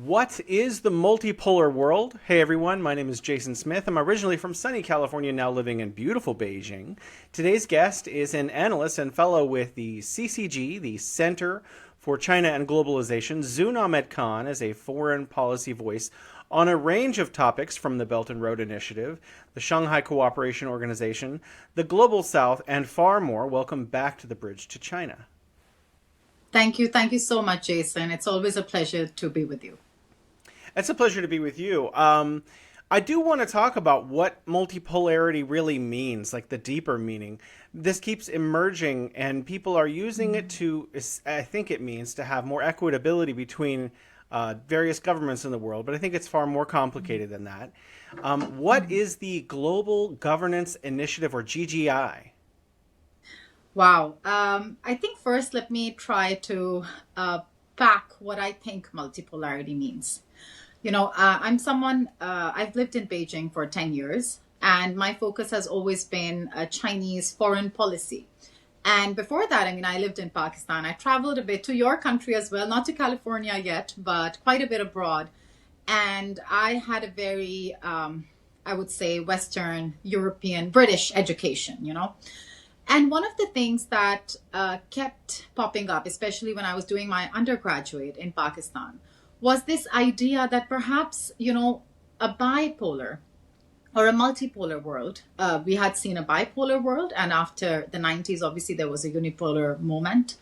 What is the multipolar world? Hey everyone, my name is Jason Smith. I'm originally from sunny California, now living in beautiful Beijing. Today's guest is an analyst and fellow with the CCG, the Center for China and Globalization. Zoon Ahmed Khan is a foreign policy voice on a range of topics from the Belt and Road Initiative, the Shanghai Cooperation Organization, the Global South, and far more. Welcome back to the Bridge to China. Thank you. Thank you so much, Jason. It's always a pleasure to be with you. It's a pleasure to be with you. I do want to talk about what multipolarity really means, like the deeper meaning. This keeps emerging, and people are using it to, I think it means to have more equitability between various governments in the world, but I think it's far more complicated than that. What is the Global Governance Initiative, or GGI? Wow. I think first, let me try to pack what I think multipolarity means. I'm someone, I've lived in Beijing for 10 years, and my focus has always been Chinese foreign policy. And before that, I lived in Pakistan. I traveled a bit to your country as well, not to California yet, but quite a bit abroad. And I had a very, I would say, Western, European, British education. And one of the things that kept popping up, especially when I was doing my undergraduate in Pakistan, was this idea that perhaps, a bipolar or a multipolar world, we had seen a bipolar world, and after the 90s, obviously, there was a unipolar moment.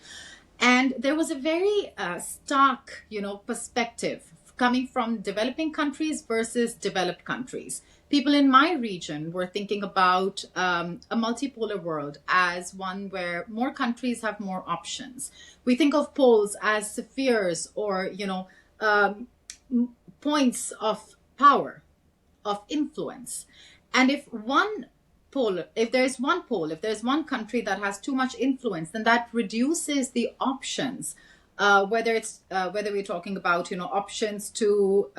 And there was a very stark, perspective coming from developing countries versus developed countries. People in my region were thinking about a multipolar world as one where more countries have more options. We think of poles as spheres or, points of power, of influence. And if there's one country that has too much influence, then that reduces the options. Whether we're talking about options to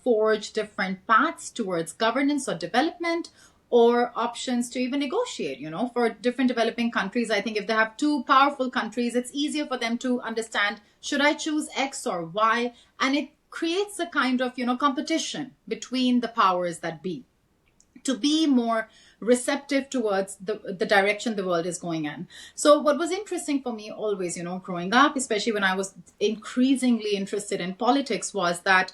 forge different paths towards governance or development, or options to even negotiate. For different developing countries, I think if they have two powerful countries, it's easier for them to understand, should I choose X or Y, and it creates a kind of competition between the powers that be, to be more receptive towards the direction the world is going in. So what was interesting for me always, growing up, especially when I was increasingly interested in politics, was that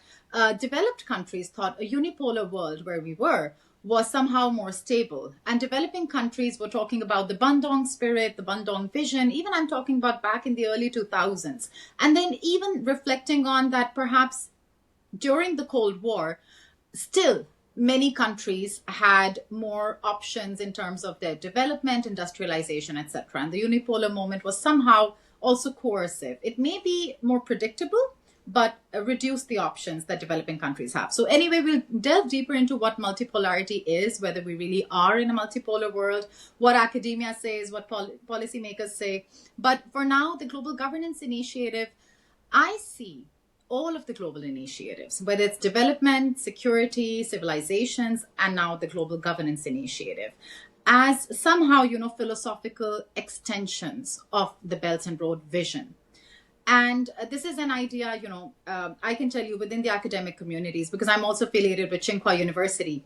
developed countries thought a unipolar world where we were was somehow more stable. And developing countries were talking about the Bandung spirit, the Bandung vision. Even I'm talking about back in the early 2000s. And then even reflecting on that perhaps during the Cold War, still many countries had more options in terms of their development, industrialization, etc. And the unipolar moment was somehow also coercive. It may be more predictable, but reduce the options that developing countries have. So anyway, we'll delve deeper into what multipolarity is, whether we really are in a multipolar world, what academia says, what policymakers say. But for now, the Global Governance Initiative, I see all of the global initiatives, whether it's development, security, civilizations, and now the Global Governance Initiative, as somehow, philosophical extensions of the Belt and Road vision. And this is an idea, I can tell you within the academic communities, because I'm also affiliated with Tsinghua University.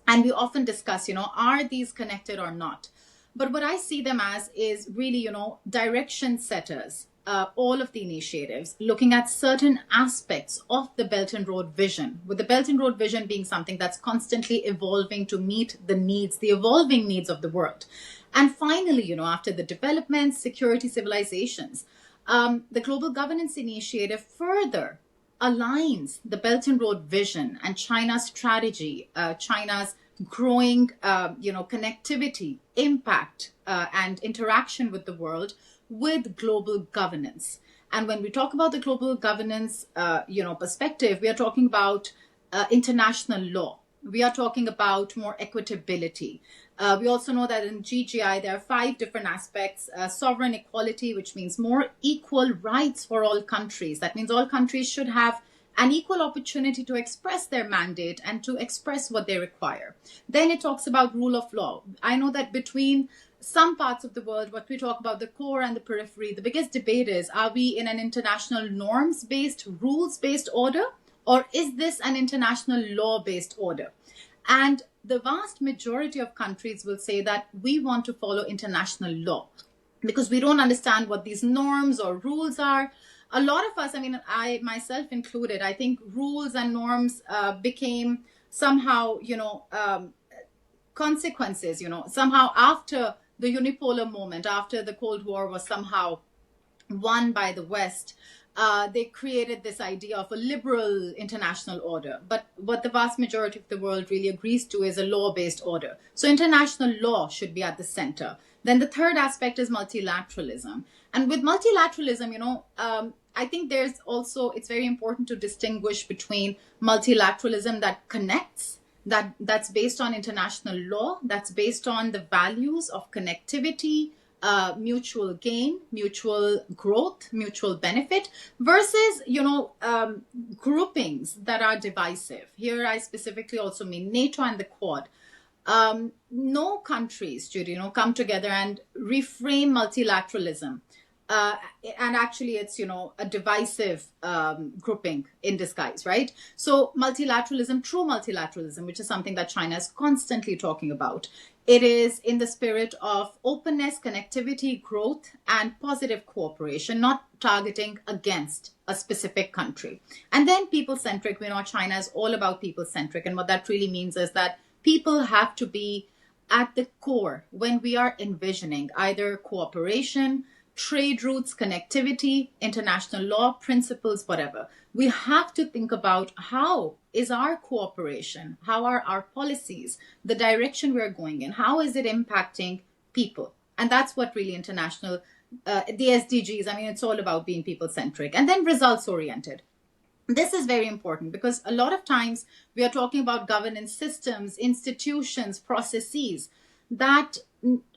And we often discuss, are these connected or not? But what I see them as is really, direction setters. All of the initiatives looking at certain aspects of the Belt and Road vision, with the Belt and Road vision being something that's constantly evolving to meet the needs, the evolving needs of the world. And finally, after the development, security, civilizations, the Global Governance Initiative further aligns the Belt and Road vision and China's strategy, China's growing, connectivity, impact, and interaction with the world with global governance. And when we talk about the global governance, perspective, we are talking about international law. We are talking about more equitability. We also know that in GGI, there are 5 different aspects. Sovereign equality, which means more equal rights for all countries. That means all countries should have an equal opportunity to express their mandate and to express what they require. Then it talks about rule of law. I know that between some parts of the world, what we talk about the core and the periphery, the biggest debate is, are we in an international norms-based, rules-based order, Or is this an international law-based order? And the vast majority of countries will say that we want to follow international law because we don't understand what these norms or rules are. A lot of us, I mean, I myself included, I think rules and norms became somehow, consequences, somehow after the unipolar moment, after the Cold War was somehow won by the West, they created this idea of a liberal international order. But what the vast majority of the world really agrees to is a law-based order. So international law should be at the center. Then the third aspect is multilateralism. And with multilateralism, I think there's also, it's very important to distinguish between multilateralism that connects, that's based on international law, that's based on the values of connectivity, mutual gain, mutual growth, mutual benefit, versus, groupings that are divisive. Here I specifically also mean NATO and the Quad. No countries should, come together and reframe multilateralism. And actually it's, a divisive grouping in disguise, right? So multilateralism, true multilateralism, which is something that China is constantly talking about, it is in the spirit of openness, connectivity, growth, and positive cooperation, not targeting against a specific country. And then people-centric, China is all about people-centric. And what that really means is that people have to be at the core when we are envisioning either cooperation, trade routes, connectivity, international law, principles, whatever. We have to think about how is our cooperation, how are our policies, the direction we're going in, how is it impacting people? And that's what really international, the SDGs, it's all about being people-centric and then results-oriented. This is very important because a lot of times we are talking about governance systems, institutions, processes that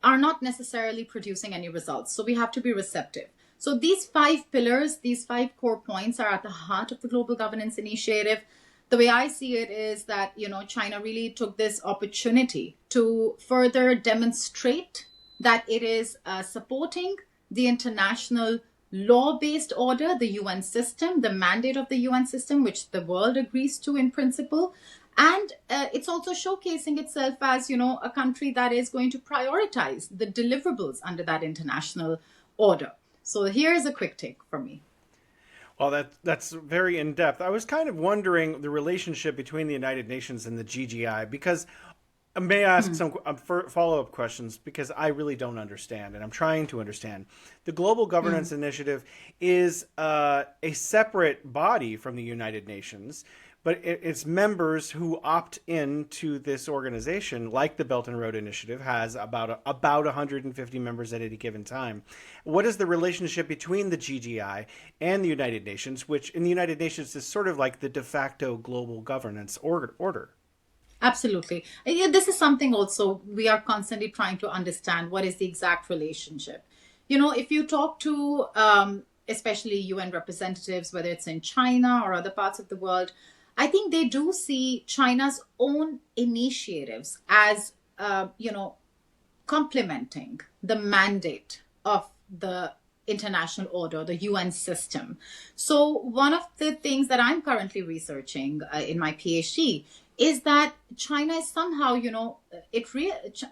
are not necessarily producing any results. So we have to be receptive. So these 5 pillars, these 5 core points are at the heart of the Global Governance Initiative. The way I see it is that, China really took this opportunity to further demonstrate that it is supporting the international law-based order, the UN system, the mandate of the UN system, which the world agrees to in principle. And it's also showcasing itself as, a country that is going to prioritize the deliverables under that international order. So here's a quick take from me. Well, that's very in-depth. I was kind of wondering the relationship between the United Nations and the GGI, because may I ask some follow-up questions, because I really don't understand, and I'm trying to understand. The Global Governance Initiative is a separate body from the United Nations, but it's members who opt in to this organization, like the Belt and Road Initiative has about 150 members at any given time. What is the relationship between the GGI and the United Nations, which in the United Nations is sort of like the de facto global governance order? Absolutely. Yeah, this is something also we are constantly trying to understand what is the exact relationship. If you talk to especially UN representatives, whether it's in China or other parts of the world, I think they do see China's own initiatives as, complementing the mandate of the international order, the UN system. So one of the things that I'm currently researching in my PhD is that China is somehow,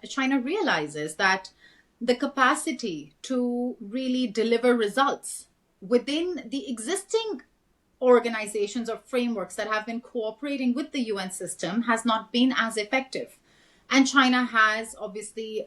China realizes that the capacity to really deliver results within the existing organizations or frameworks that have been cooperating with the UN system has not been as effective. And China has obviously,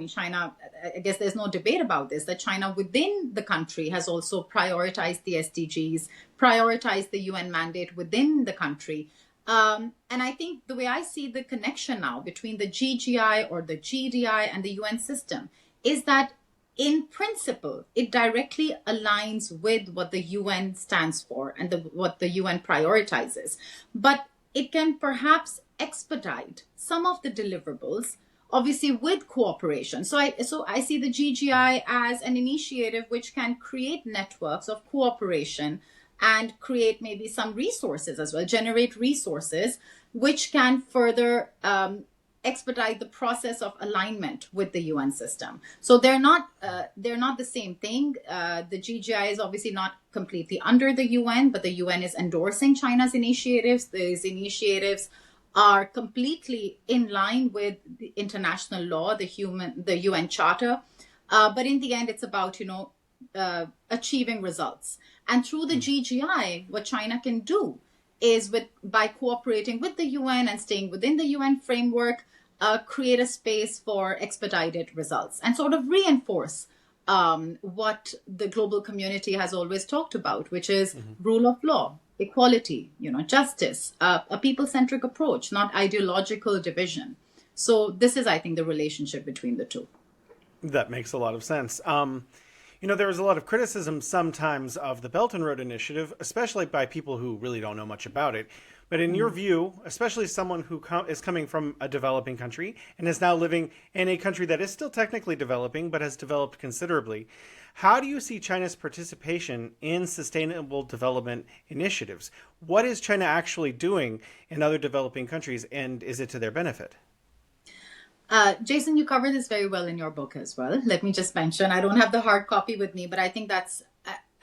China, I guess there's no debate about this, that China within the country has also prioritized the SDGs, prioritized the UN mandate within the country. And I think the way I see the connection now between the GGI or the GDI and the UN system is that in principle, it directly aligns with what the UN stands for and what the UN prioritizes. But it can perhaps expedite some of the deliverables, obviously with cooperation. So I see the GGI as an initiative which can create networks of cooperation and create maybe some resources as well, generate resources which can further expedite the process of alignment with the UN system. So they're not the same thing. The GGI is obviously not completely under the UN, but the UN is endorsing China's initiatives. These initiatives are completely in line with the international law, the UN Charter. But in the end, it's about achieving results. And through the GGI, what China can do is by cooperating with the UN and staying within the UN framework, create a space for expedited results and sort of reinforce what the global community has always talked about, which is rule of law, equality, justice, a people-centric approach, not ideological division. So this is, I think, the relationship between the two. That makes a lot of sense. There was a lot of criticism sometimes of the Belt and Road Initiative, especially by people who really don't know much about it. But in your view, especially someone who is coming from a developing country and is now living in a country that is still technically developing but has developed considerably, how do you see China's participation in sustainable development initiatives? What is China actually doing in other developing countries, and is it to their benefit? Jason, you cover this very well in your book as well. Let me just mention, I don't have the hard copy with me, but I think that's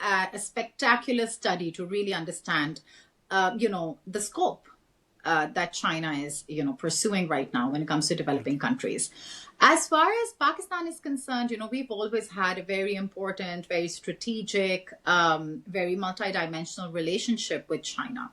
a spectacular study to really understand, the scope that China is, pursuing right now when it comes to developing countries. As far as Pakistan is concerned, we've always had a very important, very strategic, very multidimensional relationship with China.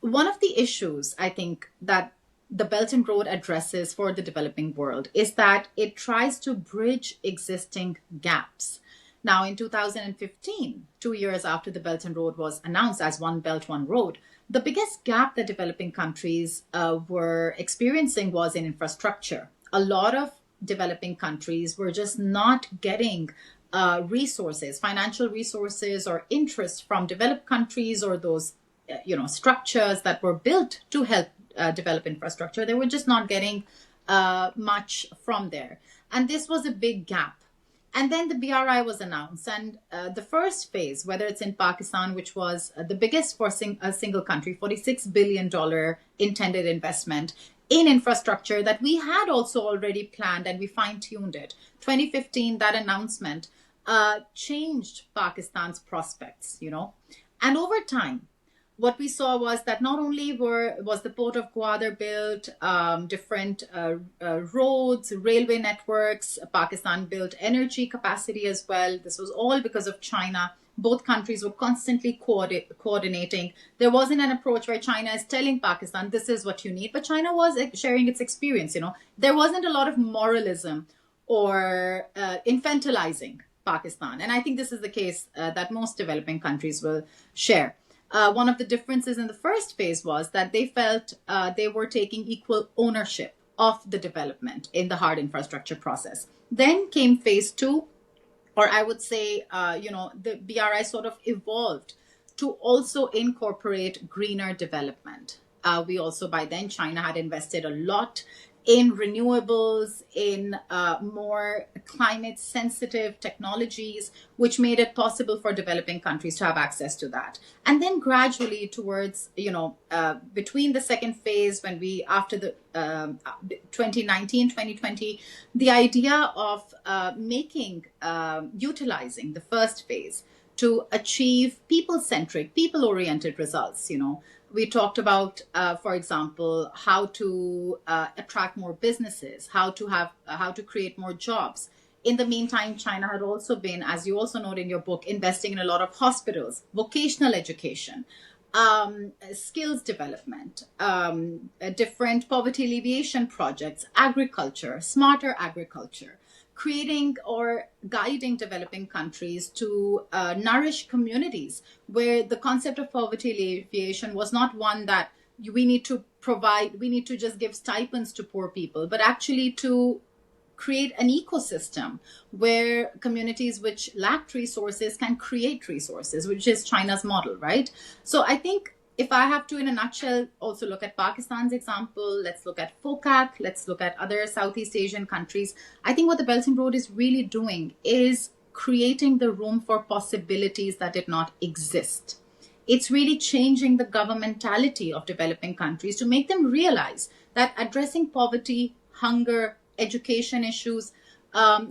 One of the issues, I think, that the Belt and Road addresses for the developing world is that it tries to bridge existing gaps. Now, in 2015, 2 years after the Belt and Road was announced as One Belt, One Road, the biggest gap that developing countries were experiencing was in infrastructure. A lot of developing countries were just not getting resources, financial resources or interest from developed countries or those structures that were built to help develop infrastructure. They were just not getting much from there. And this was a big gap. And then the BRI was announced. And the first phase, whether it's in Pakistan, which was the biggest for a single country, $46 billion intended investment in infrastructure that we had also already planned and we fine-tuned it. 2015, that announcement changed Pakistan's prospects, And over time, what we saw was that not only was the port of Gwadar built, different roads, railway networks, Pakistan built energy capacity as well. This was all because of China. Both countries were constantly coordinating. There wasn't an approach where China is telling Pakistan, this is what you need, but China was sharing its experience. There wasn't a lot of moralism or infantilizing Pakistan. And I think this is the case that most developing countries will share. One of the differences in the first phase was that they felt they were taking equal ownership of the development in the hard infrastructure process. Then came phase two, or I would say, the BRI sort of evolved to also incorporate greener development. We also, by then, China had invested a lot in renewables, in more climate sensitive technologies, which made it possible for developing countries to have access to that. And then gradually towards, between the second phase, after the 2019, 2020, the idea of utilizing the first phase to achieve people-centric, people-oriented results, We talked about, for example, how to attract more businesses, how to create more jobs. In the meantime, China had also been, as you also note in your book, investing in a lot of hospitals, vocational education, skills development, different poverty alleviation projects, agriculture, smarter agriculture, creating or guiding developing countries to nourish communities where the concept of poverty alleviation was not one that we need to just give stipends to poor people, but actually to create an ecosystem where communities which lacked resources can create resources, which is China's model, right? So I think if I have to, in a nutshell, also look at Pakistan's example, let's look at FOCAC, let's look at other Southeast Asian countries. I think what the Belt and Road is really doing is creating the room for possibilities that did not exist It's really changing the governmentality of developing countries to make them realize that addressing poverty, hunger, education issues,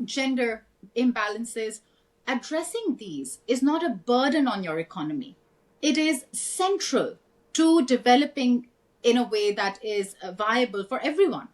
gender imbalances, addressing these is not a burden on your economy. It is central to developing in a way that is viable for everyone.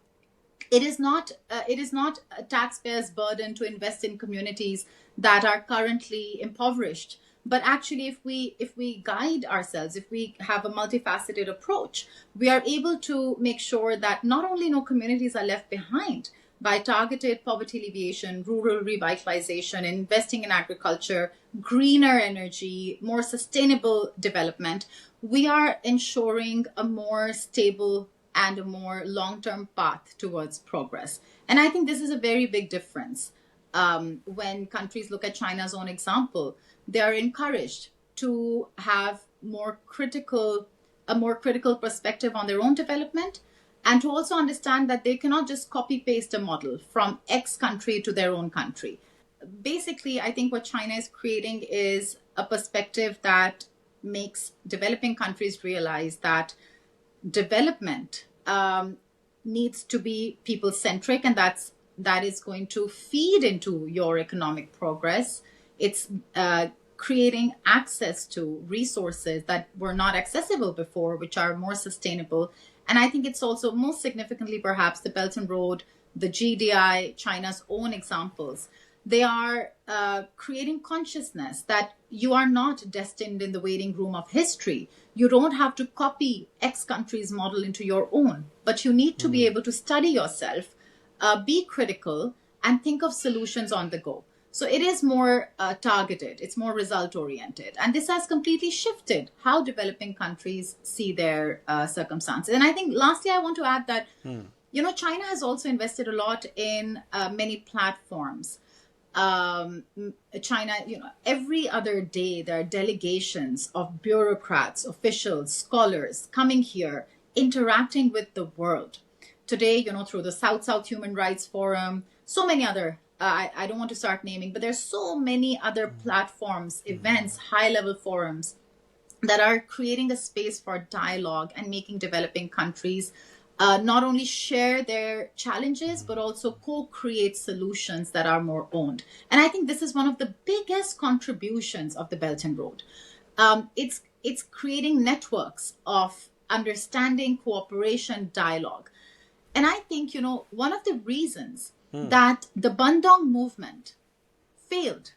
It is not a taxpayer's burden to invest in communities that are currently impoverished. But actually, if we guide ourselves, if we have a multifaceted approach, we are able to make sure that not only no communities are left behind by targeted poverty alleviation, rural revitalization, investing in agriculture, greener energy, more sustainable development, we are ensuring a more stable and a more long-term path towards progress. And I think this is a very big difference. When countries look at China's own example, they are encouraged to have a more critical perspective on their own development, and to also understand that they cannot just copy paste a model from X country to their own country. Basically, I think what China is creating is a perspective that makes developing countries realize that development needs to be people centric, and that is going to feed into your economic progress. It's creating access to resources that were not accessible before, which are more sustainable. And I think it's also most significantly, perhaps, the Belt and Road, the GDI, China's own examples. They are creating consciousness that you are not destined in the waiting room of history. You don't have to copy X country's model into your own, but you need to be able to study yourself, be critical, and think of solutions on the go. So it is more targeted, it's more result oriented. And this has completely shifted how developing countries see their circumstances. And I think lastly, I want to add that, China has also invested a lot in many platforms. China, every other day there are delegations of bureaucrats, officials, scholars coming here, interacting with the world. Today, through the South-South Human Rights Forum, so many other, I don't want to start naming, but there's so many other platforms, events, high-level forums that are creating a space for dialogue and making developing countries not only share their challenges, but also co-create solutions that are more owned. And I think this is one of the biggest contributions of the Belt and Road. It's creating networks of understanding, cooperation, dialogue. And I think, one of the reasons that the Bandung movement failed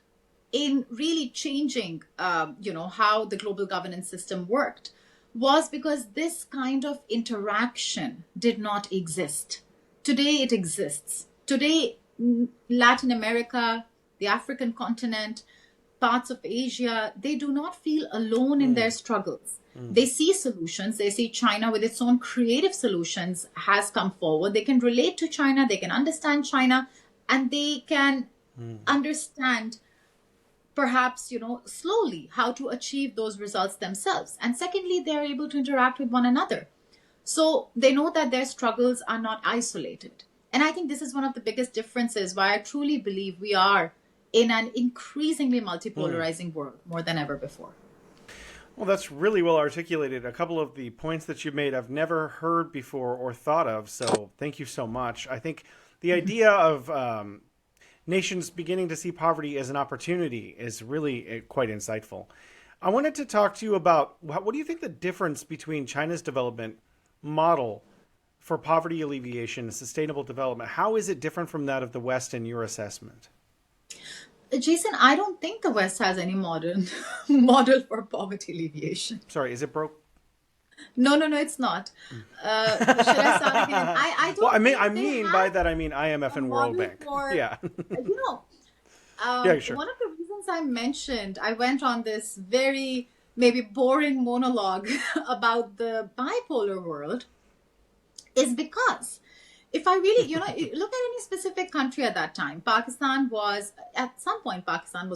in really changing, how the global governance system worked was because this kind of interaction did not exist. Today it exists. Today, Latin America, the African continent, parts of Asia, they do not feel alone in their struggles. They see solutions. They see China with its own creative solutions has come forward. They can relate to China. They can understand China, and they can understand perhaps, slowly how to achieve those results themselves. And secondly, they're able to interact with one another. So they know that their struggles are not isolated. And I think this is one of the biggest differences why I truly believe we are in an increasingly multipolarizing world more than ever before. Well, that's really well articulated. A couple of the points that you made I've never heard before or thought of, so thank you so much. I think the idea of nations beginning to see poverty as an opportunity is really quite insightful. I wanted to talk to you about what do you think the difference between China's development model for poverty alleviation and sustainable development, how is it different from that of the West in your assessment? Jason, I don't think the West has any model for poverty alleviation. Sorry, is it broke? No, it's not. Should I start again? I don't. Well, I mean by that I mean IMF and World Bank. Yeah. Yeah, sure. One of the reasons I mentioned, I went on this very maybe boring monologue about the bipolar world, is because if I really, look at any specific country at that time, Pakistan was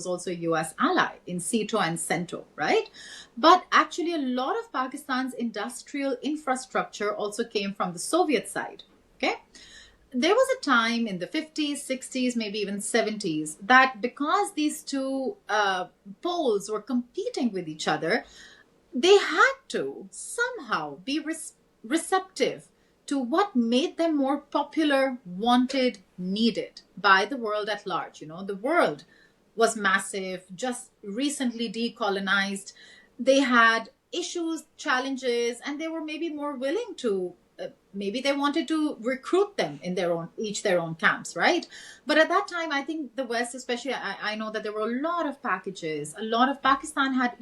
also a US ally in CETO and CENTO, right? But actually a lot of Pakistan's industrial infrastructure also came from the Soviet side, okay? There was a time in the 50s, 60s, maybe even 70s, that because these two poles were competing with each other, they had to somehow be receptive to what made them more popular, wanted, needed by the world at large. The world was massive, just recently decolonized. They had issues, challenges, and they were maybe more willing to. Maybe they wanted to recruit them in their own camps, right? But at that time, I think the West, especially, I know that there were a lot of packages. A lot of Pakistan had,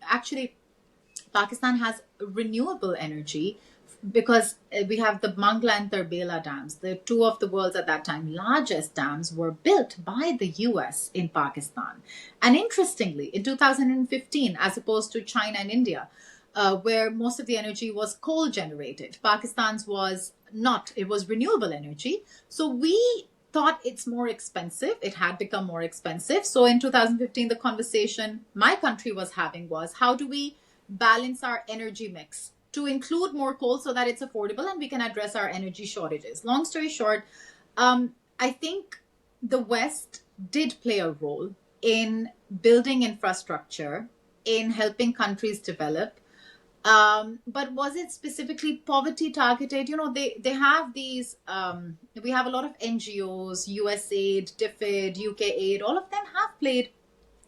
actually Pakistan has renewable energy because we have the Mangla and Terbela dams. The two of the world's at that time largest dams were built by the US in Pakistan. And interestingly, in 2015, as opposed to China and India, where most of the energy was coal generated, Pakistan's was not. It was renewable energy. So we thought it's more expensive. It had become more expensive. So in 2015, the conversation my country was having was, how do we balance our energy mix to include more coal so that it's affordable and we can address our energy shortages? Long story short, I think the West did play a role in building infrastructure, in helping countries develop. But was it specifically poverty targeted? They have these, we have a lot of NGOs, USAID, DFID, UK Aid, all of them have played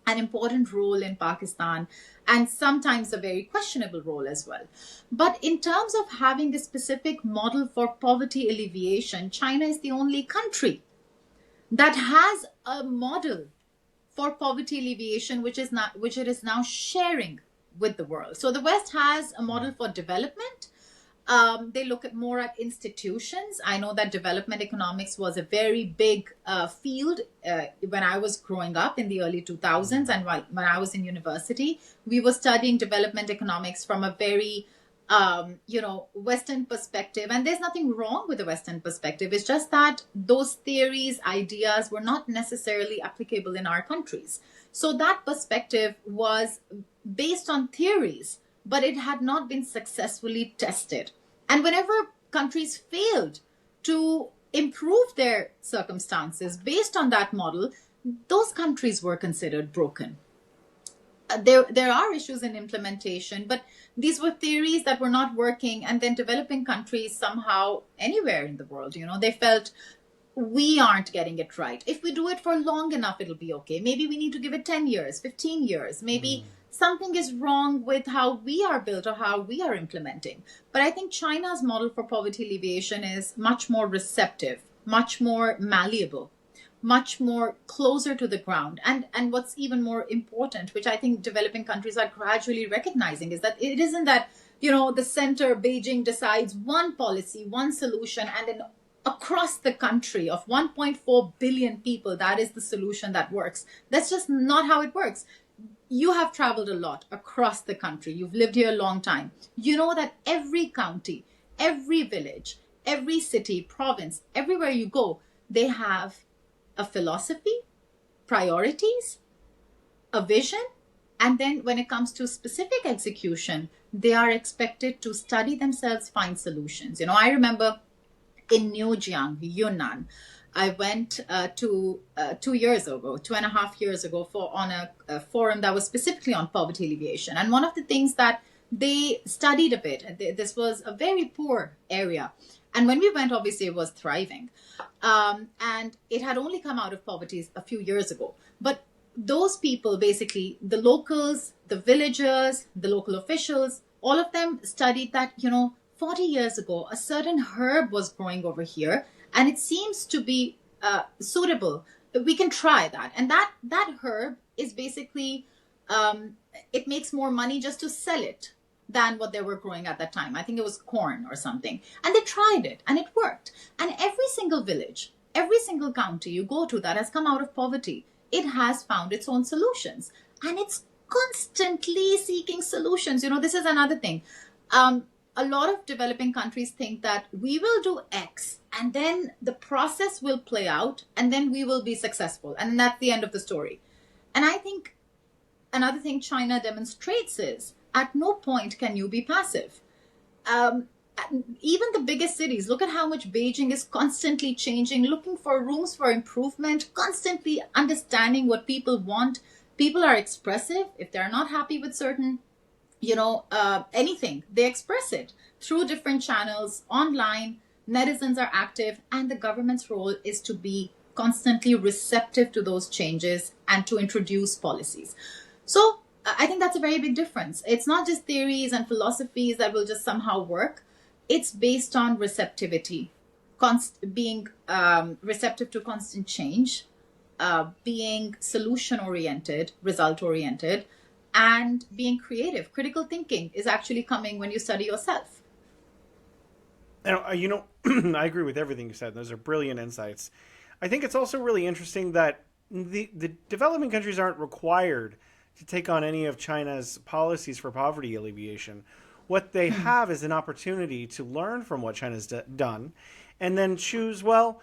an important role in Pakistan, and sometimes a very questionable role as well. But in terms of having a specific model for poverty alleviation, China is the only country that has a model for poverty alleviation, which it is now sharing with the world. So the West has a model for development. They look at more at institutions. I know that development economics was a very big field when I was growing up in the early 2000s, and when I was in university, we were studying development economics from a very Western perspective. And there's nothing wrong with the Western perspective. It's just that those theories, ideas were not necessarily applicable in our countries. So that perspective was based on theories, but it had not been successfully tested. And whenever countries failed to improve their circumstances based on that model, those countries were considered broken. There are issues in implementation, but these were theories that were not working. And then developing countries somehow, anywhere in the world, they felt, we aren't getting it right. If we do it for long enough, it'll be okay. Maybe we need to give it 10 years, 15 years. Maybe something is wrong with how we are built or how we are implementing. But I think China's model for poverty alleviation is much more receptive, much more malleable, much more closer to the ground. And what's even more important, which I think developing countries are gradually recognizing, is that it isn't that, the center, Beijing, decides one policy, one solution, and then across the country of 1.4 billion people, that is the solution that works. That's just not how it works. You have traveled a lot across the country. You've lived here a long time. You know that every county, every village, every city, province, everywhere you go, they have a philosophy, priorities, a vision, and then when it comes to specific execution, they are expected to study themselves, find solutions. I remember in Newjiang, Yunnan, I went to 2.5 years ago, on a forum that was specifically on poverty alleviation. And one of the things that they studied a bit, this was a very poor area. And when we went, obviously it was thriving. And it had only come out of poverty a few years ago. But those people, basically the locals, the villagers, the local officials, all of them studied that, 40 years ago, a certain herb was growing over here, and it seems to be suitable. We can try that. And that herb is basically, it makes more money just to sell it than what they were growing at that time. I think it was corn or something. And they tried it, and it worked. And every single village, every single county you go to that has come out of poverty, it has found its own solutions. And it's constantly seeking solutions. This is another thing. A lot of developing countries think that we will do X and then the process will play out and then we will be successful. And that's the end of the story. And I think another thing China demonstrates is at no point can you be passive. Even the biggest cities, look at how much Beijing is constantly changing, looking for rooms for improvement, constantly understanding what people want. People are expressive. If they're not happy with certain anything. They express it through different channels online. Netizens are active, and the government's role is to be constantly receptive to those changes and to introduce policies. So I think that's a very big difference. It's not just theories and philosophies that will just somehow work. It's based on receptivity, being receptive to constant change, being solution oriented, result oriented, and being creative. Critical thinking is actually coming when you study yourself. And, I agree with everything you said. Those are brilliant insights. I think it's also really interesting that the developing countries aren't required to take on any of China's policies for poverty alleviation. What they have is an opportunity to learn from what China's done and then choose, well,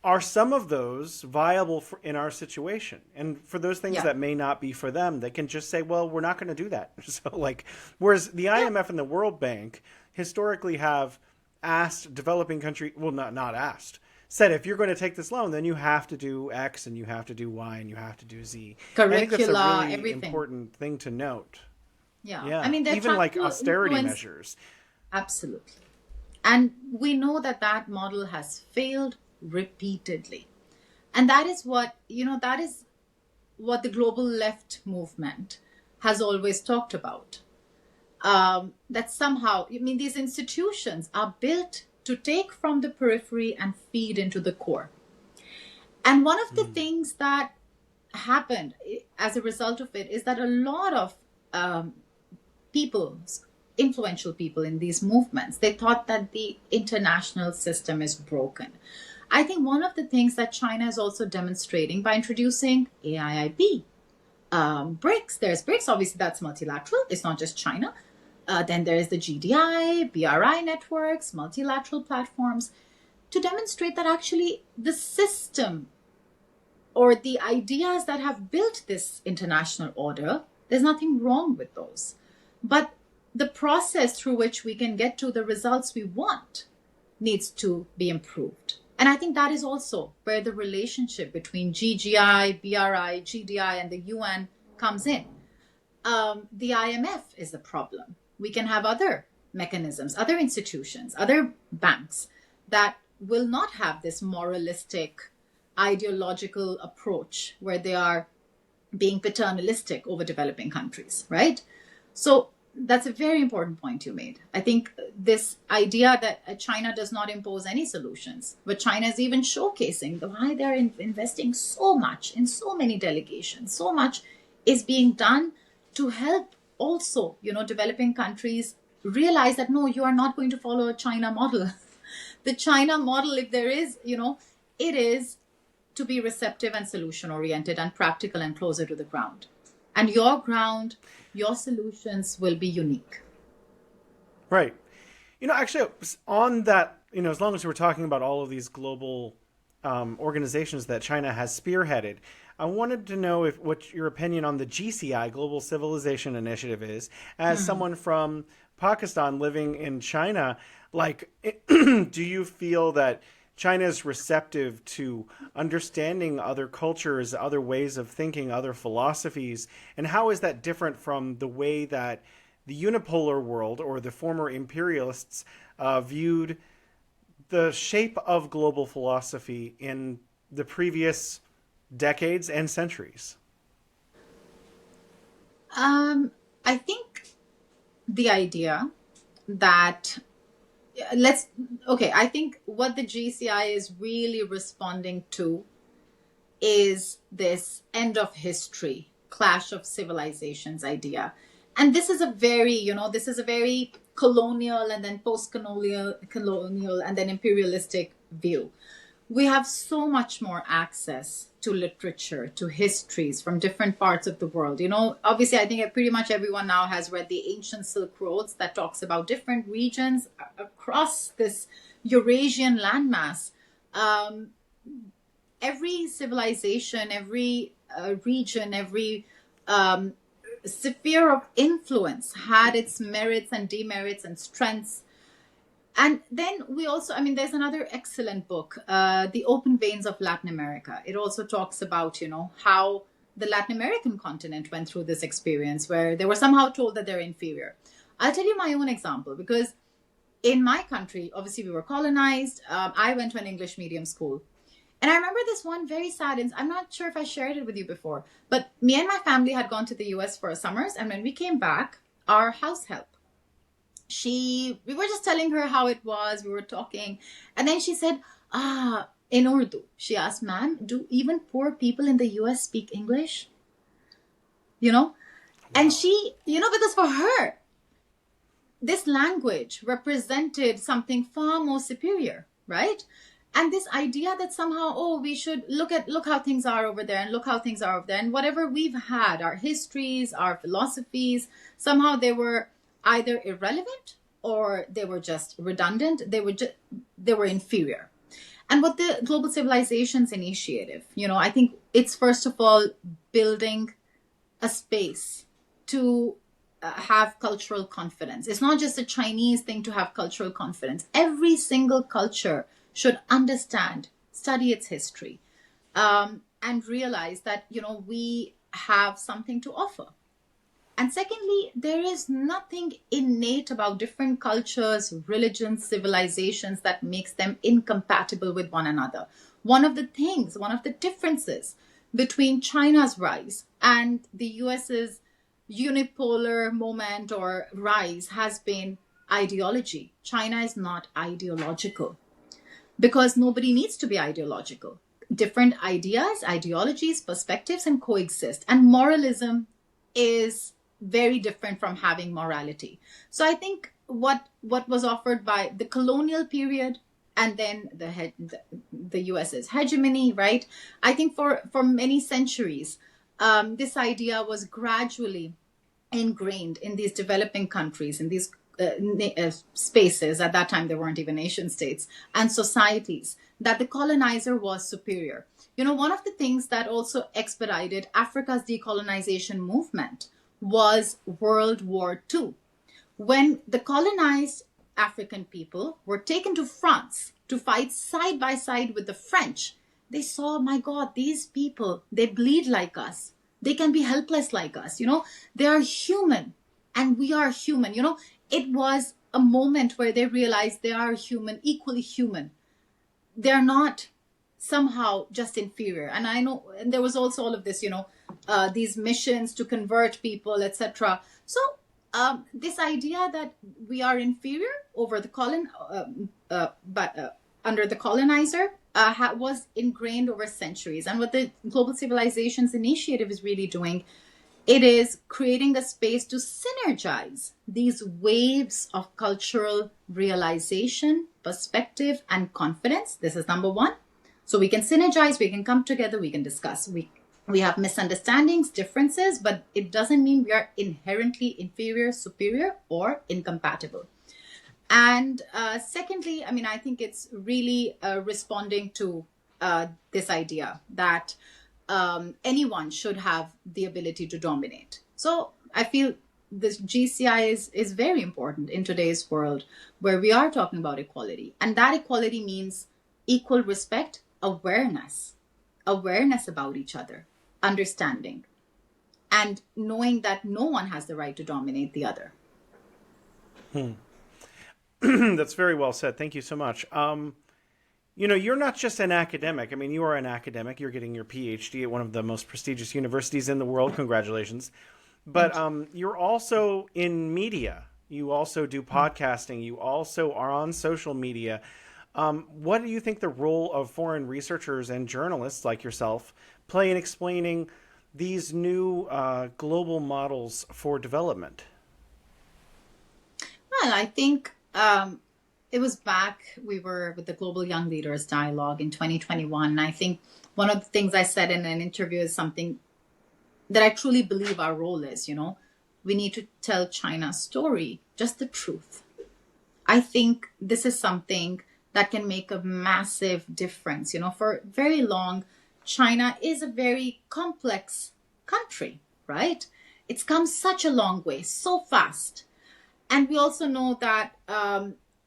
are some of those viable in our situation? And for those things Yeah. that may not be for them, they can just say, well, we're not going to do that. So, like, whereas the Yeah. IMF and the World Bank historically have asked developing countries, well, not asked, said if you're going to take this loan, then you have to do X and you have to do Y and you have to do Z. I think that's a Curricula, really everything. important thing to note. Yeah. I Yeah, mean, they're even trying like to austerity influence. measures. Absolutely. And we know that that model has failed repeatedly. And that is what the global left movement has always talked about. That somehow, I mean, these institutions are built to take from the periphery and feed into the core. And one of the things that happened as a result of it is that a lot of um, people, influential people in these movements, they thought that the international system is broken. I think one of the things that China is also demonstrating by introducing AIIB, BRICS, there's BRICS, obviously that's multilateral, it's not just China. Then there is the GDI, BRI networks, multilateral platforms, to demonstrate that actually the system or the ideas that have built this international order, there's nothing wrong with those. But the process through which we can get to the results we want needs to be improved. And I think that is also where the relationship between GGI, BRI, GDI, and the UN comes in. The IMF is the problem. We can have other mechanisms, other institutions, other banks that will not have this moralistic, ideological approach where they are being paternalistic over developing countries, right? So that's a very important point you made. I think this idea that China does not impose any solutions, but China is even showcasing why they're investing so much in so many delegations, so much is being done to help also, developing countries realize that no, you are not going to follow a China model. The China model, if there is, it is to be receptive and solution oriented and practical and closer to the ground. And your ground, your solutions will be unique. Right. Actually, on that, as long as we're talking about all of these global organizations that China has spearheaded, I wanted to know what your opinion on the GCI, Global Civilization Initiative, is. As someone from Pakistan living in China, like, do you feel that China is receptive to understanding other cultures, other ways of thinking, other philosophies, and how is that different from the way that the unipolar world or the former imperialists viewed the shape of global philosophy in the previous decades and centuries? I think the idea that let's okay, I think what the GCI is really responding to is this end of history, clash of civilizations idea. And this is a very colonial and then post-colonial and then imperialistic view. We have so much more access to literature, to histories from different parts of the world. Obviously, I think pretty much everyone now has read the ancient Silk Roads that talks about different regions across this Eurasian landmass. Every civilization, every region, every sphere of influence had its merits and demerits and strengths. And then we also, I mean, there's another excellent book, The Open Veins of Latin America. It also talks about, how the Latin American continent went through this experience where they were somehow told that they're inferior. I'll tell you my own example, because in my country, obviously we were colonized. I went to an English medium school. And I remember this one very sad, I'm not sure if I shared it with you before, but me and my family had gone to the US for summers. And when we came back, our house help, we were just telling her how it was. We were talking. And then she said, in Urdu, she asked, ma'am, do even poor people in the US speak English? You know? Wow. And she, because for her, this language represented something far more superior, right? And this idea that somehow, we should look how things are over there and look how things are over there. And whatever we've had, our histories, our philosophies, somehow they were either irrelevant or they were just redundant. They were inferior. And what the Global Civilizations Initiative, I think it's first of all building a space to have cultural confidence. It's not just a Chinese thing to have cultural confidence. Every single culture should understand, study its history, and realize that, we have something to offer. And secondly, there is nothing innate about different cultures, religions, civilizations that makes them incompatible with one another. One of the differences between China's rise and the US's unipolar moment or rise has been ideology. China is not ideological because nobody needs to be ideological. Different ideas, ideologies, perspectives, and coexist. And moralism is very different from having morality. So I think what was offered by the colonial period and then the US's hegemony, right? I think for many centuries, this idea was gradually ingrained in these developing countries, in these spaces. At that time, there weren't even nation states and societies, that the colonizer was superior. One of the things that also expedited Africa's decolonization movement was World War II. When the colonized African people were taken to France to fight side by side with the French, they saw, my God, these people, they bleed like us. They can be helpless like us. They are human and we are human. It was a moment where they realized they are human, equally human. They're not somehow just inferior. And I know, and there was also all of this, these missions to convert people, etc. So this idea that we are inferior over the under the colonizer was ingrained over centuries. And what the Global Civilizations Initiative is really doing, it is creating a space to synergize these waves of cultural realization, perspective, and confidence. This is number one. So we can synergize, we can come together, we can discuss. We have misunderstandings, differences, but it doesn't mean we are inherently inferior, superior, or incompatible. And secondly, I think it's really responding to this idea that anyone should have the ability to dominate. So I feel this GCI is very important in today's world where we are talking about equality. And that equality means equal respect, awareness about each other, understanding, and knowing that no one has the right to dominate the other. That's very well said. Thank you so much. You're not just an academic. You are an academic. You're getting your PhD at one of the most prestigious universities in the world. Congratulations. But you're also in media. You also do podcasting. You also are on social media. What do you think the role of foreign researchers and journalists like yourself play in explaining these new global models for development? Well, I think it was we were with the Global Young Leaders Dialogue in 2021. I think one of the things I said in an interview is something that I truly believe our role is, we need to tell China's story, just the truth. I think this is something that can make a massive difference. For very long, China is a very complex country, right? It's come such a long way, so fast. And we also know that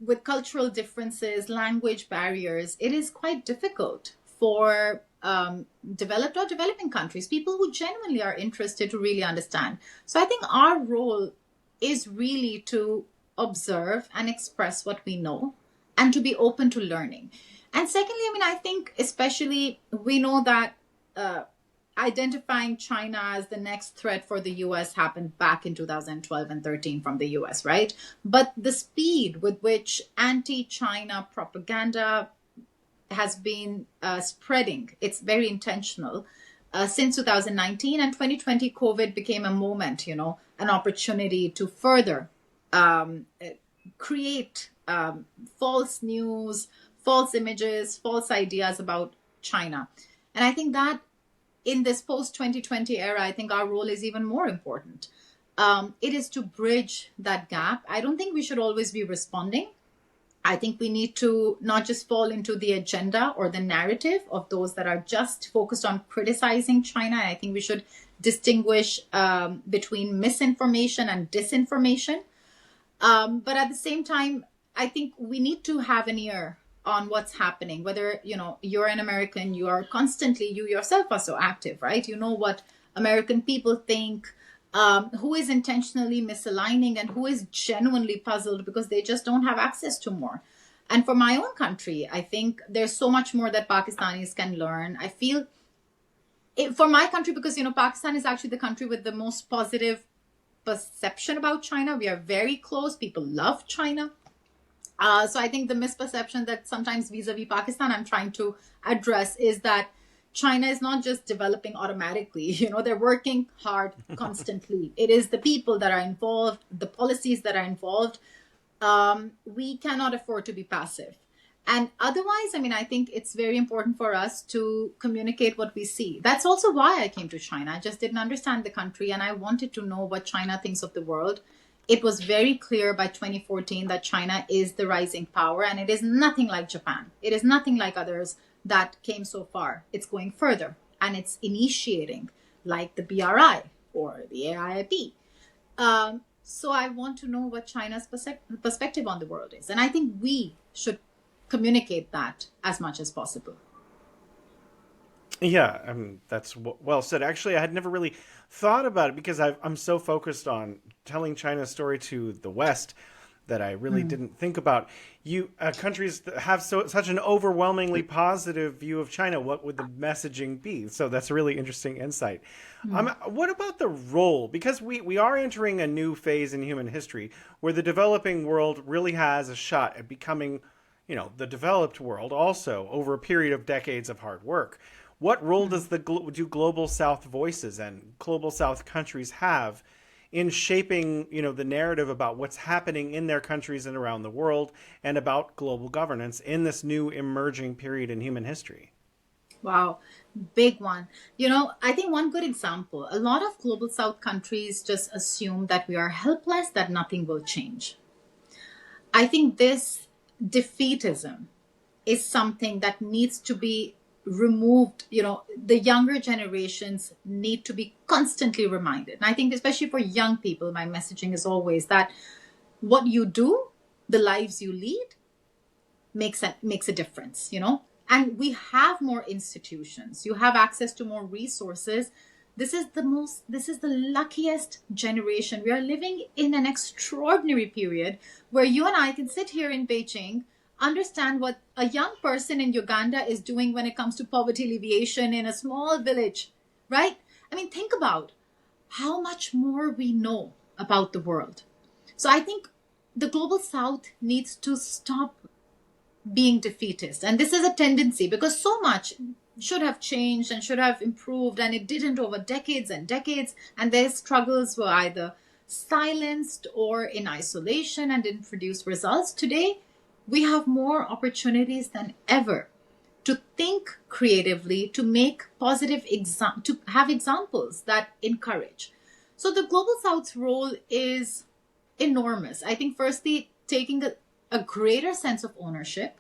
with cultural differences, language barriers, it is quite difficult for developed or developing countries, people who genuinely are interested to really understand. So I think our role is really to observe and express what we know and to be open to learning. And secondly, I mean, I think especially we know that identifying China as the next threat for the US happened back in 2012 and 13 from the US, right? But the speed with which anti-China propaganda has been spreading, it's very intentional. Since 2019 and 2020, COVID became a moment, an opportunity to further create false news, false images, false ideas about China. And I think that in this post 2020 era, I think our role is even more important. It is to bridge that gap. I don't think we should always be responding. I think we need to not just fall into the agenda or the narrative of those that are just focused on criticizing China. I think we should distinguish between misinformation and disinformation. But at the same time, I think we need to have an ear on what's happening. Whether, you're an American, you are constantly, you yourself are so active, right? You know what American people think, who is intentionally misaligning and who is genuinely puzzled because they just don't have access to more. And for my own country, I think there's so much more that Pakistanis can learn. I feel for my country, because, Pakistan is actually the country with the most positive perception about China. We are very close. People love China. So I think the misperception that sometimes vis-a-vis Pakistan I'm trying to address is that China is not just developing automatically. They're working hard constantly. It is the people that are involved, the policies that are involved. We cannot afford to be passive. And otherwise, I think it's very important for us to communicate what we see. That's also why I came to China. I just didn't understand the country and I wanted to know what China thinks of the world. It was very clear by 2014 that China is the rising power and it is nothing like Japan. It is nothing like others that came so far. It's going further and it's initiating like the BRI or the AIIB. So I want to know what China's perspective on the world is. And I think we should communicate that as much as possible. Yeah, that's well said. Actually, I had never really thought about it because I'm so focused on telling China's story to the West that I really didn't think about. Countries that have such an overwhelmingly positive view of China. What would the messaging be? So that's a really interesting insight. What about the role? Because we are entering a new phase in human history where the developing world really has a shot at becoming, the developed world also over a period of decades of hard work. What role do Global South voices and Global South countries have in shaping, the narrative about what's happening in their countries and around the world and about global governance in this new emerging period in human history? Wow, big one. I think one good example, a lot of Global South countries just assume that we are helpless, that nothing will change. I think this defeatism is something that needs to be removed. The younger generations need to be constantly reminded. And I think especially for young people, my messaging is always that what you do, the lives you lead makes a difference, and we have more institutions. You have access to more resources. This is the luckiest generation. We are living in an extraordinary period where you and I can sit here in Beijing, understand what a young person in Uganda is doing when it comes to poverty alleviation in a small village, right? Think about how much more we know about the world. So I think the Global South needs to stop being defeatist. And this is a tendency because so much should have changed and should have improved, and it didn't over decades and decades. And their struggles were either silenced or in isolation and didn't produce results. Today, we have more opportunities than ever to think creatively, to make positive to have examples that encourage. So the Global South's role is enormous. I think firstly, taking a greater sense of ownership.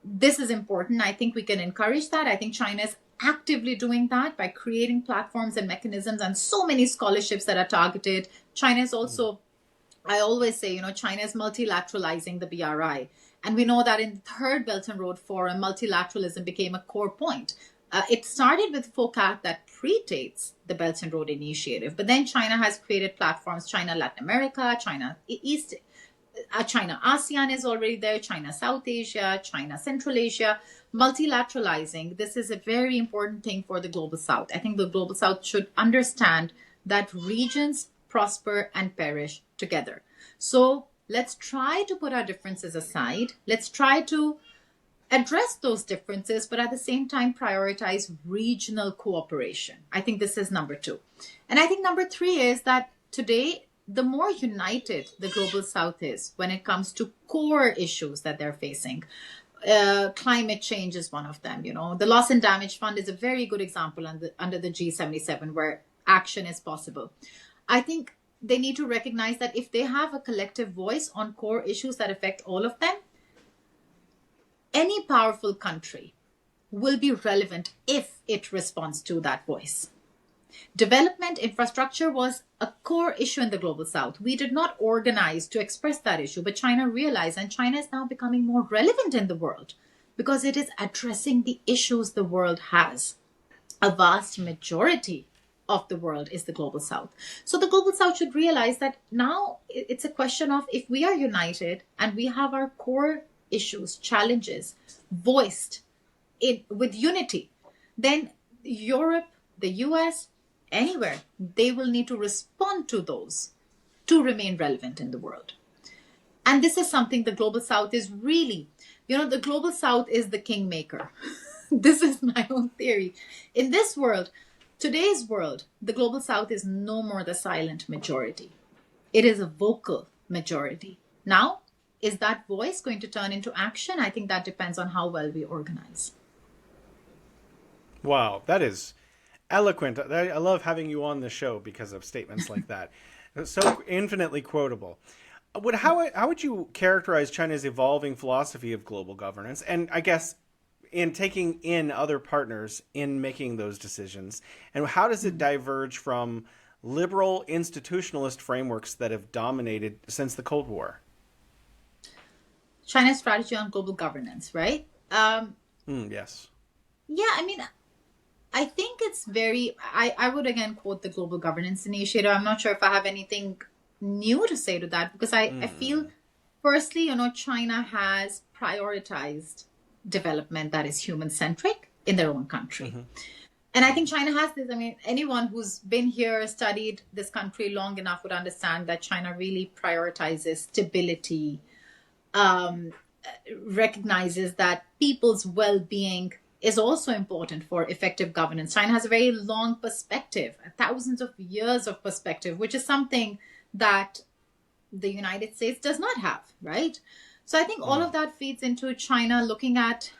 This is important. I think we can encourage that. I think China is actively doing that by creating platforms and mechanisms and so many scholarships that are targeted. China is also I always say, China is multilateralizing the BRI. And we know that in the Third Belt and Road Forum, multilateralism became a core point. It started with FOCAC that predates the Belt and Road Initiative, but then China has created platforms, China Latin America, China East, China ASEAN is already there, China South Asia, China Central Asia. Multilateralizing, this is a very important thing for the Global South. I think the Global South should understand that regions prosper and perish together. So let's try to put our differences aside. Let's try to address those differences, but at the same time prioritize regional cooperation. I think this is number 2. And I think number 3 is that today, the more united the Global South is when it comes to core issues that they're facing, climate change is one of them. The Loss and Damage Fund is a very good example under the G77 where action is possible. I think they need to recognize that if they have a collective voice on core issues that affect all of them, any powerful country will be relevant if it responds to that voice. Development infrastructure was a core issue in the Global South. We did not organize to express that issue, but China realized, and China is now becoming more relevant in the world because it is addressing the issues the world has. A vast majority of the world is the Global South. So the Global South should realize that now it's a question of if we are united and we have our core issues, challenges voiced with unity, then Europe, the US, anywhere, they will need to respond to those to remain relevant in the world. And this is something the Global South is really, the Global South is the kingmaker. This is my own theory. In this world, today's world, the Global South is no more the silent majority. It is a vocal majority. Now, is that voice going to turn into action? I think that depends on how well we organize. Wow, that is eloquent. I love having you on the show because of statements like that. It's so infinitely quotable. How would you characterize China's evolving philosophy of global governance? And I guess in taking in other partners in making those decisions, and how does it diverge from liberal institutionalist frameworks that have dominated since the Cold War? China's strategy on global governance, right? Yes. Yeah, I think it's I would again quote the Global Governance Initiative. I'm not sure if I have anything new to say to that because I feel, firstly, China has prioritized development that is human-centric in their own country. Mm-hmm. And I think China has this. Anyone who's been here, studied this country long enough would understand that China really prioritizes stability, recognizes that people's well-being is also important for effective governance. China has a very long perspective, thousands of years of perspective, which is something that the United States does not have, right? So I think all of that feeds into China looking at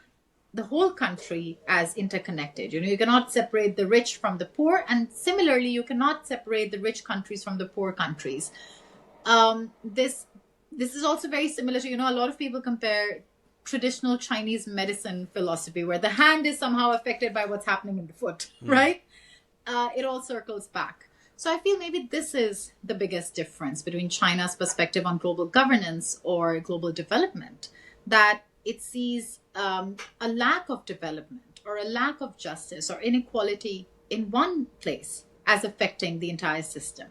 the whole country as interconnected. You cannot separate the rich from the poor, and similarly, you cannot separate the rich countries from the poor countries. This is also very similar to, a lot of people compare traditional Chinese medicine philosophy where the hand is somehow affected by what's happening in the foot, right? It all circles back. So I feel maybe this is the biggest difference between China's perspective on global governance or global development, that it sees a lack of development or a lack of justice or inequality in one place as affecting the entire system.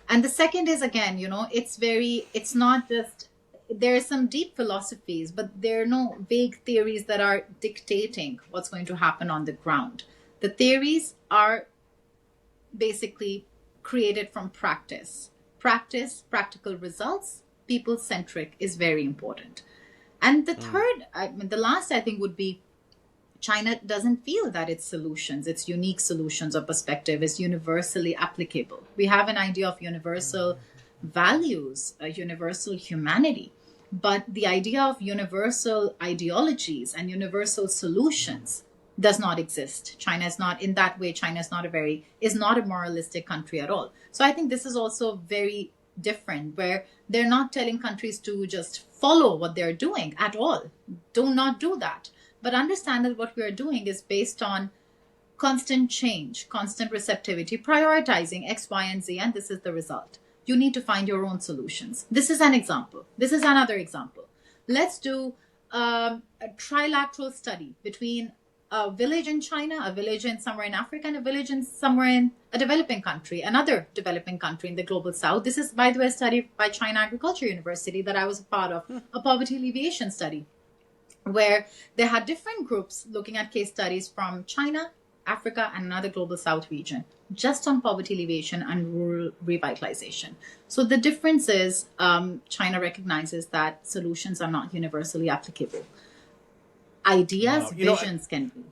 And the second is, again, it's not just, there are some deep philosophies, but there are no vague theories that are dictating what's going to happen on the ground. The theories are basically created from practice. Practice, practical results, people-centric is very important. And the third, the last, I think, would be China doesn't feel that its solutions, its unique solutions or perspective is universally applicable. We have an idea of universal values, a universal humanity, but the idea of universal ideologies and universal solutions does not exist. China is not, in that way, China is not a moralistic country at all. So I think this is also very different, where they're not telling countries to just follow what they're doing at all. Do not do that. But understand that what we are doing is based on constant change, constant receptivity, prioritizing X, Y, and Z, and this is the result. You need to find your own solutions. This is an example. This is another example. Let's do a trilateral study between a village in China, a village in somewhere in Africa, and a village in somewhere in a developing country, another developing country in the global south. This is, by the way, a study by China Agriculture University that I was a part of, a poverty alleviation study, where they had different groups looking at case studies from China, Africa, and another global south region, just on poverty alleviation and rural revitalization. So the difference is China recognizes that solutions are not universally applicable. Ideas, visions can be.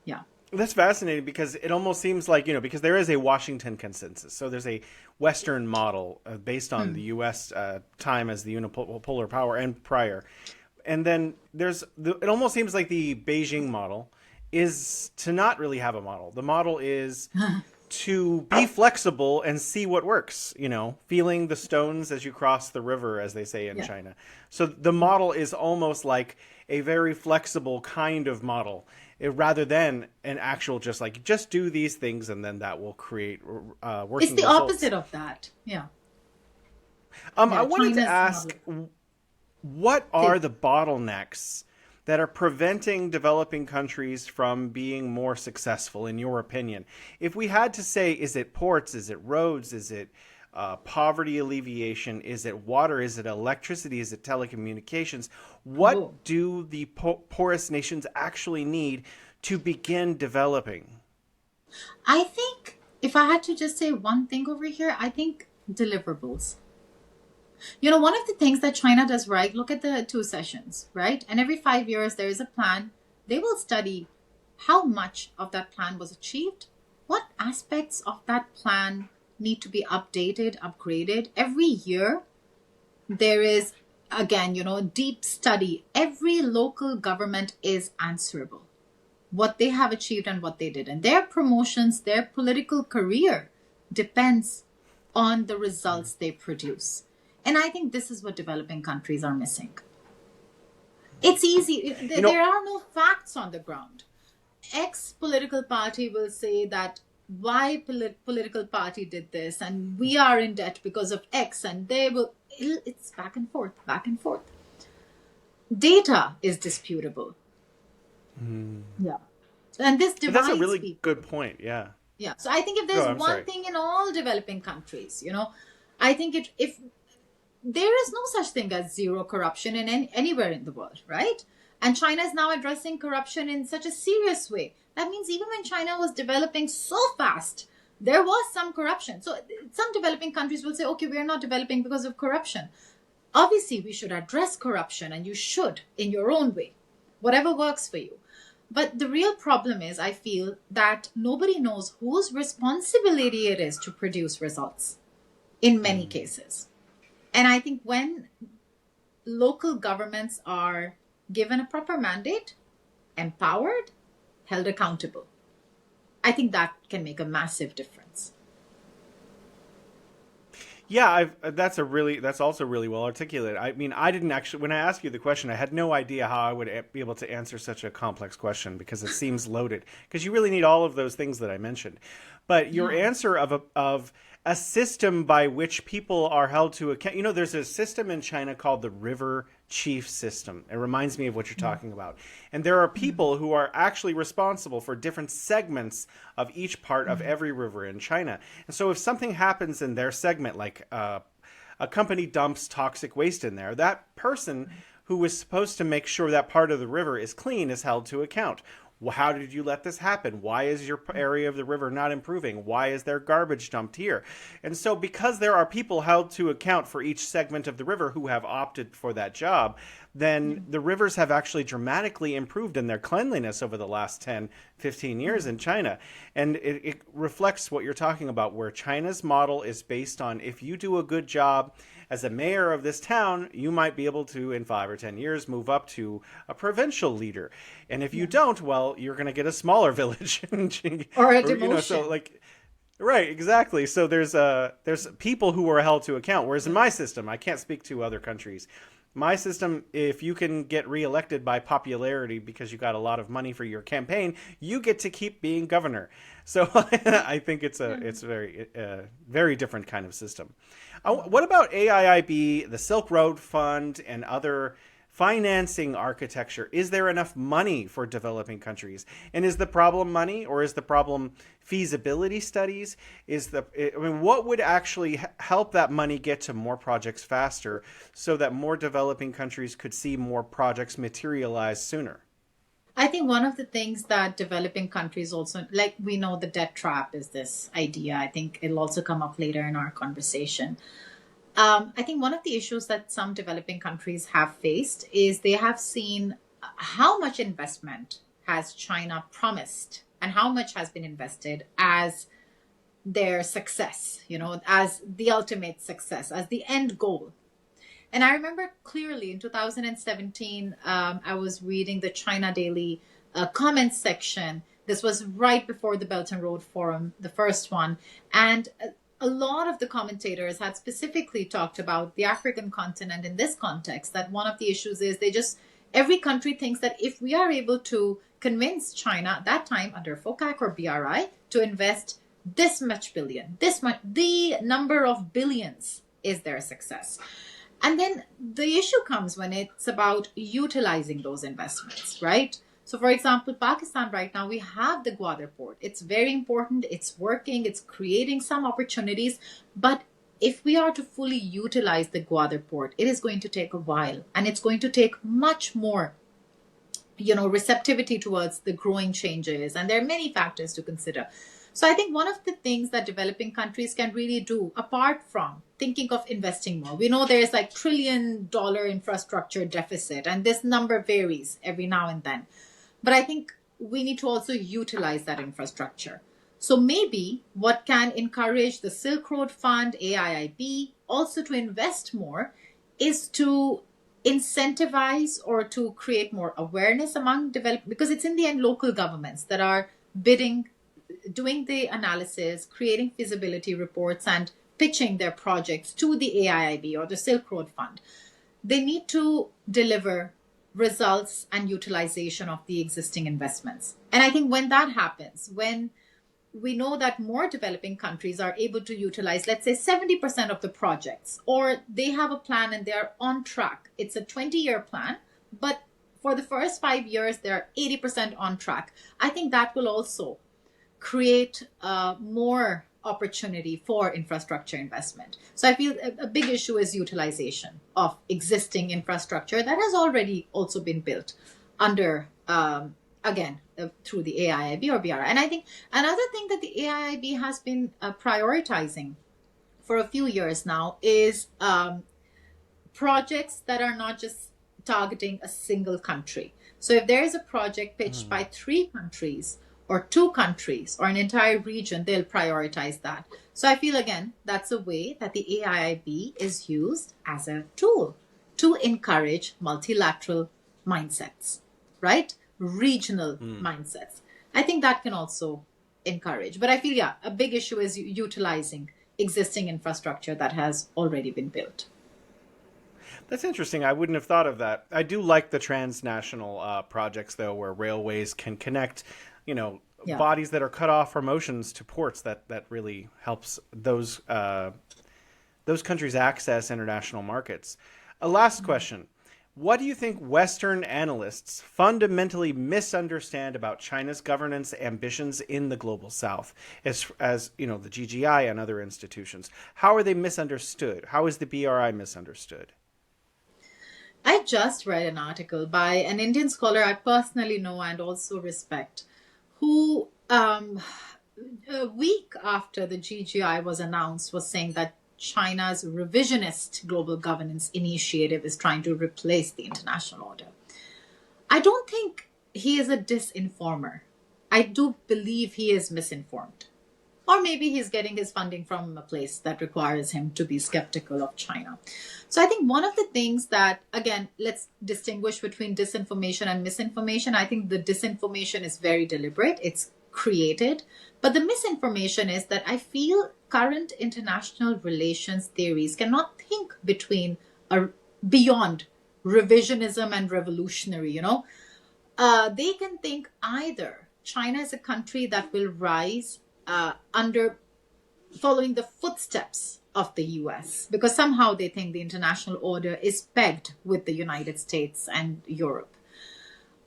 Yeah. That's fascinating because it almost seems like, because there is a Washington consensus. So there's a Western model based on the U.S. Time as the unipolar power and prior. And then it almost seems like the Beijing model is to not really have a model. The model is to be flexible and see what works, feeling the stones as you cross the river, as they say in China. So the model is almost like a very flexible kind of model rather than an actual just do these things and then that will create working results. It's the opposite of that. Yeah. I wanted to ask, what are the bottlenecks that are preventing developing countries from being more successful, in your opinion? If we had to say, is it ports, is it roads, is it poverty alleviation, is it water, is it electricity, is it telecommunications? What do the poorest nations actually need to begin developing? I think if I had to just say one thing over here, I think deliverables. One of the things that China does right, look at the 2 sessions, right? And every 5 years, there is a plan. They will study how much of that plan was achieved, what aspects of that plan need to be updated, upgraded. Every year, there is, again, deep study. Every local government is answerable. What they have achieved and what they did. And their promotions, their political career depends on the results they produce. And I think this is what developing countries are missing. It's easy. There are no facts on the ground. X political party will say that Y political party did this and we are in debt because of X, and they will. It's back and forth, back and forth. Data is disputable. Yeah. And this divides. That's a really good point. Yeah. Yeah. So I think if there's one thing in all developing countries, I think if there is no such thing as zero corruption in anywhere in the world, right? And China is now addressing corruption in such a serious way. That means even when China was developing so fast, there was some corruption. So some developing countries will say, okay, we are not developing because of corruption. Obviously, we should address corruption, and you should in your own way, whatever works for you. But the real problem is, I feel that nobody knows whose responsibility it is to produce results in many cases. And I think when local governments are given a proper mandate, empowered, held accountable, I think that can make a massive difference. Yeah, that's also really well articulated. I mean, I didn't actually, when I asked you the question, I had no idea how I would be able to answer such a complex question because it seems loaded. Because you really need all of those things that I mentioned. But your answer of a system by which people are held to account. There's a system in China called the river chief system. It reminds me of what you're talking about. And there are people who are actually responsible for different segments of each part of every river in China. And so if something happens in their segment, like a company dumps toxic waste in there, that person who is supposed to make sure that part of the river is clean is held to account. Well, how did you let this happen? Why is your area of the river not improving? Why is there garbage dumped here? And so because there are people held to account for each segment of the river who have opted for that job, then the rivers have actually dramatically improved in their cleanliness over the last 10, 15 years in China. And it reflects what you're talking about, where China's model is based on if you do a good job as a mayor of this town, you might be able to, in 5 or 10 years, move up to a provincial leader. And if you don't, well, you're going to get a smaller village. Or a demotion. Right, exactly. So there's people who are held to account. Whereas in my system, I can't speak to other countries. My system, if you can get reelected by popularity because you got a lot of money for your campaign, you get to keep being governor. So I think it's a very very different kind of system. What about AIIB, the Silk Road Fund, and other financing architecture? Is there enough money for developing countries? And is the problem money, or is the problem feasibility studies? What would actually help that money get to more projects faster so that more developing countries could see more projects materialize sooner? I think one of the things that developing countries also, like we know the debt trap is this idea. I think it'll also come up later in our conversation. I think one of the issues that some developing countries have faced is they have seen how much investment has China promised and how much has been invested as their success, as the ultimate success, as the end goal. And I remember clearly in 2017, I was reading the China Daily comments section. This was right before the Belt and Road Forum, the first one. And a lot of the commentators had specifically talked about the African continent in this context, that one of the issues is every country thinks that if we are able to convince China at that time under FOCAC or BRI to invest this much billion, this much, the number of billions is their success. And then the issue comes when it's about utilizing those investments, right? So, for example, Pakistan right now, we have the Gwadar port. It's very important. It's working. It's creating some opportunities. But if we are to fully utilize the Gwadar port, it is going to take a while. And it's going to take much more, receptivity towards the growing changes. And there are many factors to consider. So I think one of the things that developing countries can really do, apart from thinking of investing more, we know there's like $1 trillion infrastructure deficit, and this number varies every now and then. But I think we need to also utilize that infrastructure. So maybe what can encourage the Silk Road Fund, AIIB, also to invest more is to incentivize or to create more awareness among because it's in the end local governments that are bidding, doing the analysis, creating feasibility reports, and pitching their projects to the AIIB or the Silk Road Fund. They need to deliver results and utilization of the existing investments. And I think when that happens, when we know that more developing countries are able to utilize, let's say 70% of the projects, or they have a plan and they're on track. It's a 20-year plan, but for the first 5 years, they're 80% on track. I think that will also create more opportunity for infrastructure investment. So I feel a big issue is utilization of existing infrastructure that has already also been built under, through the AIIB or BRI. And I think another thing that the AIIB has been prioritizing for a few years now is projects that are not just targeting a single country. So if there is a project pitched by 3 countries, or 2 countries, or an entire region, they'll prioritize that. So I feel, again, that's a way that the AIIB is used as a tool to encourage multilateral mindsets, right? Regional mindsets. I think that can also encourage. But I feel, a big issue is utilizing existing infrastructure that has already been built. That's interesting. I wouldn't have thought of that. I do like the transnational projects, though, where railways can connect bodies that are cut off from oceans to ports. That really helps those countries access international markets. A last question. What do you think Western analysts fundamentally misunderstand about China's governance ambitions in the global South, as the GGI and other institutions? How are they misunderstood? How is the BRI misunderstood? I just read an article by an Indian scholar I personally know and also respect, who a week after the GGI was announced was saying that China's revisionist global governance initiative is trying to replace the international order. I don't think he is a disinformer. I do believe he is misinformed. Or maybe he's getting his funding from a place that requires him to be skeptical of China. So I think one of the things that, again, let's distinguish between disinformation and misinformation. I think the disinformation is very deliberate. It's created. But the misinformation is that I feel current international relations theories cannot think beyond revisionism and revolutionary, They can think either China is a country that will rise following the footsteps of the US because somehow they think the international order is pegged with the United States and Europe.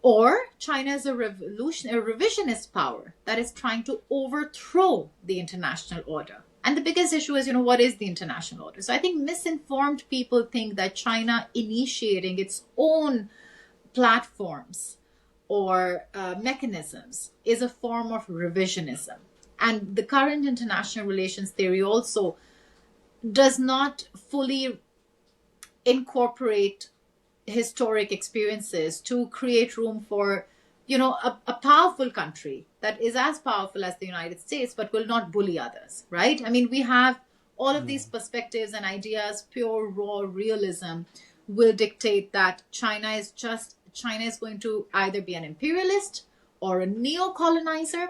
Or China is a revisionist power that is trying to overthrow the international order. And the biggest issue is, what is the international order? So I think misinformed people think that China initiating its own platforms or mechanisms is a form of revisionism. And the current international relations theory also does not fully incorporate historic experiences to create room for, a powerful country that is as powerful as the United States, but will not bully others, right? I mean, we have all of these perspectives and ideas, pure raw realism will dictate that China is going to either be an imperialist or a neo-colonizer,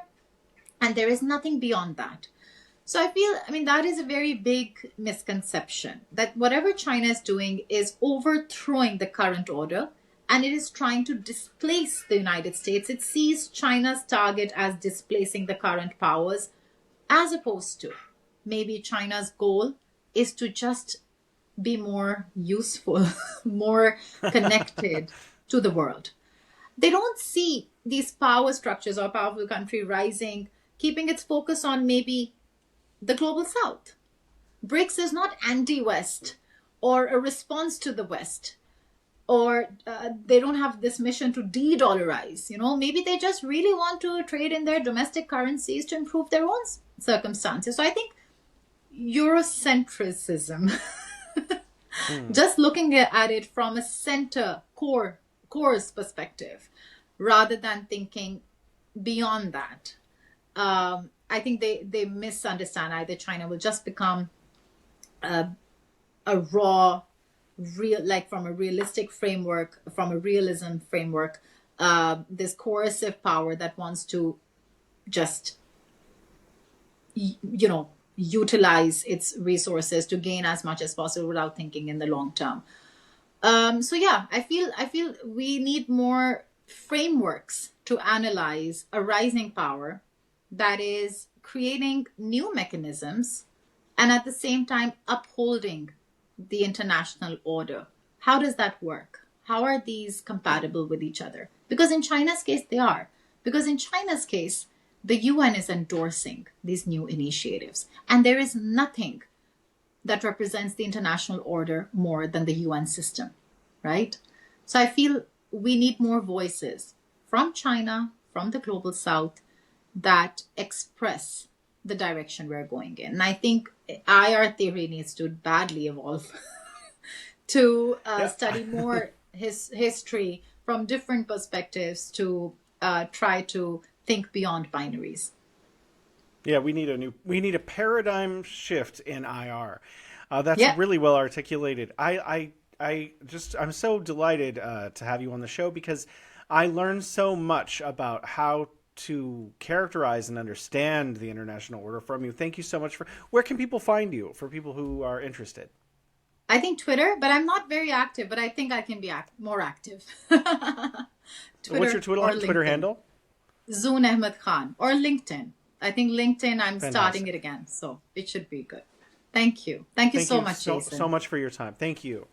and there is nothing beyond that. So I mean, that is a very big misconception that whatever China is doing is overthrowing the current order and it is trying to displace the United States. It sees China's target as displacing the current powers, as opposed to maybe China's goal is to just be more useful, more connected to the world. They don't see these power structures or powerful country rising, keeping its focus on maybe the global south. BRICS is not anti-West or a response to the West, or they don't have this mission to de-dollarize. Maybe they just really want to trade in their domestic currencies to improve their own circumstances. So I think Eurocentrism, just looking at it from a center core's perspective, rather than thinking beyond that. I think they misunderstand. Either China will just become a raw, like from a realistic framework, from a realism framework, this coercive power that wants to just, utilize its resources to gain as much as possible without thinking in the long term. So yeah, I feel we need more frameworks to analyze a rising power that is creating new mechanisms and at the same time upholding the international order. How does that work? How are these compatible with each other? Because in China's case, they are. Because in China's case, the UN is endorsing these new initiatives. And there is nothing that represents the international order more than the UN system, right? So I feel we need more voices from China, from the global south, that express the direction we're going in. And I think IR theory needs to badly evolve to study more history from different perspectives to try to think beyond binaries. Yeah, we need a paradigm shift in IR. That's really well articulated. I'm so delighted to have you on the show because I learned so much about how to characterize and understand the international order from you. Thank you so much. Where can people find you for people who are interested? I think Twitter, but I'm not very active, but I think I can be more active. What's your Twitter handle? Zoon Ahmed Khan, or LinkedIn. I think LinkedIn, I'm starting it again, so it should be good. Thank you. Thank you so much, Jason. So much for your time. Thank you.